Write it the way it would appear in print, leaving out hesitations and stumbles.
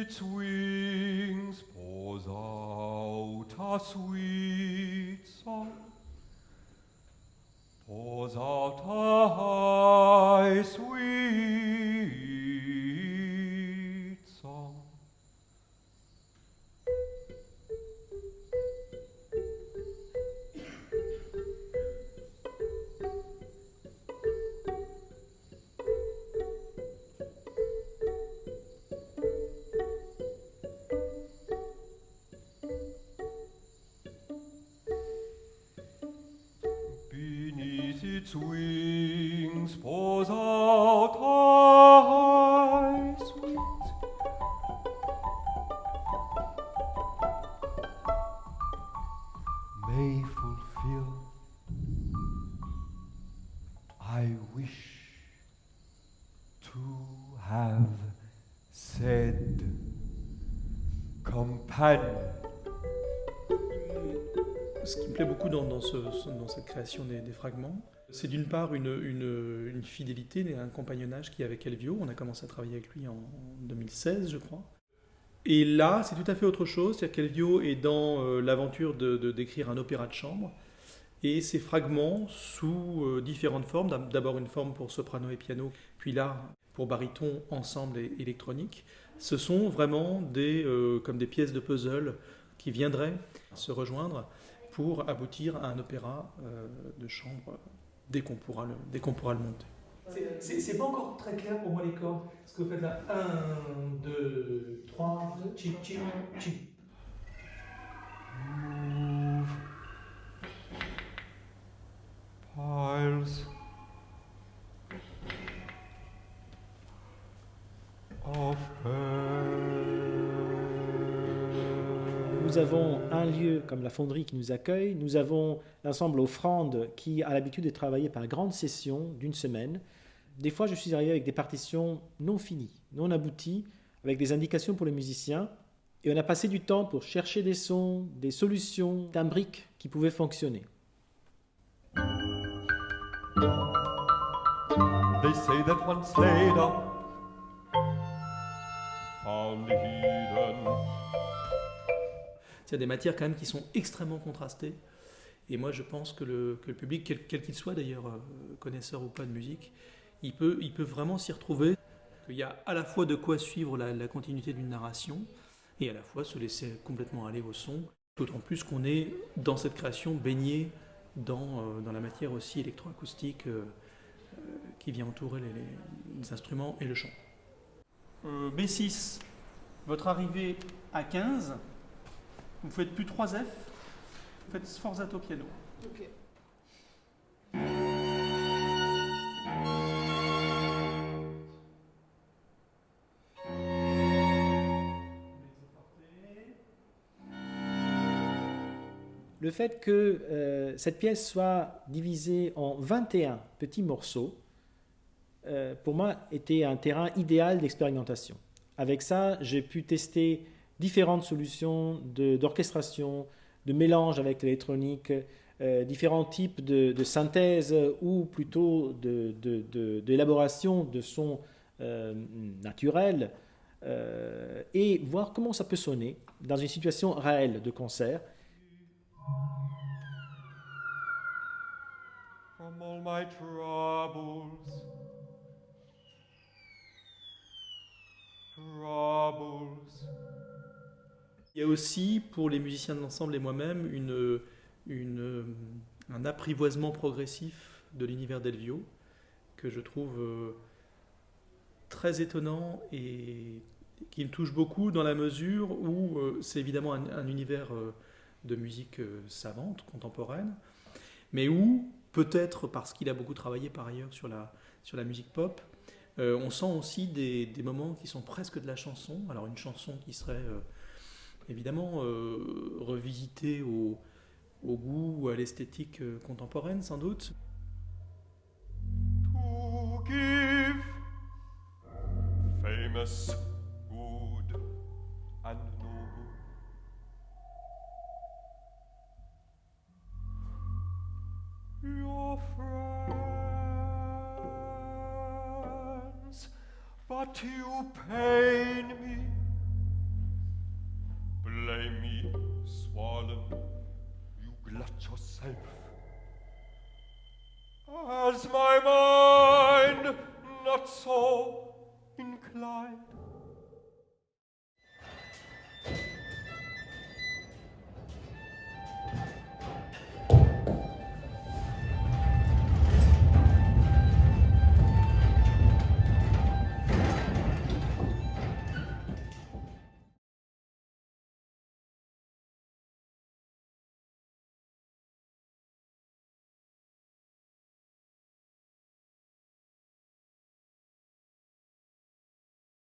its wings pours out a sweet song, pours out a high sweet song. Beneath its wings pours out a high sweet. May fulfill. I wish to have said companion. Ce qui me plaît beaucoup dans cette création des fragments, c'est d'une part une fidélité, un compagnonnage qu'il y a avec Elvio. On a commencé à travailler avec lui en 2016, je crois. Et là, c'est tout à fait autre chose. C'est-à-dire qu'Elvio est dans l'aventure d'écrire un opéra de chambre. Et ces fragments, sous différentes formes, d'abord une forme pour soprano et piano, puis là, pour baryton, ensemble et électronique, ce sont vraiment comme des pièces de puzzle qui viendraient se rejoindre pour aboutir à un opéra de chambre dès qu'on pourra le monter. C'est pas encore très clair pour moi les cordes. Ce que vous faites là, 1, 2, 3, chip, chip, chip. Move piles of Nous avons un lieu comme la fonderie qui nous accueille, nous avons l'ensemble Offrande qui a l'habitude de travailler par grandes sessions d'une semaine. Des fois, je suis arrivé avec des partitions non finies, non abouties, avec des indications pour les musiciens. Et on a passé du temps pour chercher des sons, des solutions timbriques qui pouvaient fonctionner. They say that once laid up, found hidden. Il y a des matières quand même qui sont extrêmement contrastées. Et moi, je pense que le public, quel qu'il soit d'ailleurs, connaisseur ou pas de musique, il peut vraiment s'y retrouver. Il y a à la fois de quoi suivre la continuité d'une narration et à la fois se laisser complètement aller au son. D'autant plus qu'on est dans cette création baigné dans la matière aussi électroacoustique qui vient entourer les instruments et le chant. B6, votre arrivée à 15, vous faites plus 3 F, vous faites sforzato piano. Ok. Le fait que cette pièce soit divisée en 21 petits morceaux, pour moi, était un terrain idéal d'expérimentation. Avec ça, j'ai pu tester différentes solutions d'orchestration, de mélange avec l'électronique, différents types de synthèse ou plutôt d'élaboration de sons naturels et voir comment ça peut sonner dans une situation réelle de concert. From all my troubles. Il y a aussi, pour les musiciens de l'ensemble et moi-même, un apprivoisement progressif de l'univers d'Elvio que je trouve très étonnant et qui me touche beaucoup dans la mesure où c'est évidemment un univers de musique savante, contemporaine, mais où, peut-être parce qu'il a beaucoup travaillé par ailleurs sur la musique pop, on sent aussi des moments qui sont presque de la chanson. Alors une chanson qui serait évidemment revisitée au goût ou à l'esthétique contemporaine sans doute. To give famous, good and noble your friends, but you pain me by me swollen, you glut yourself. As my mind not so inclined,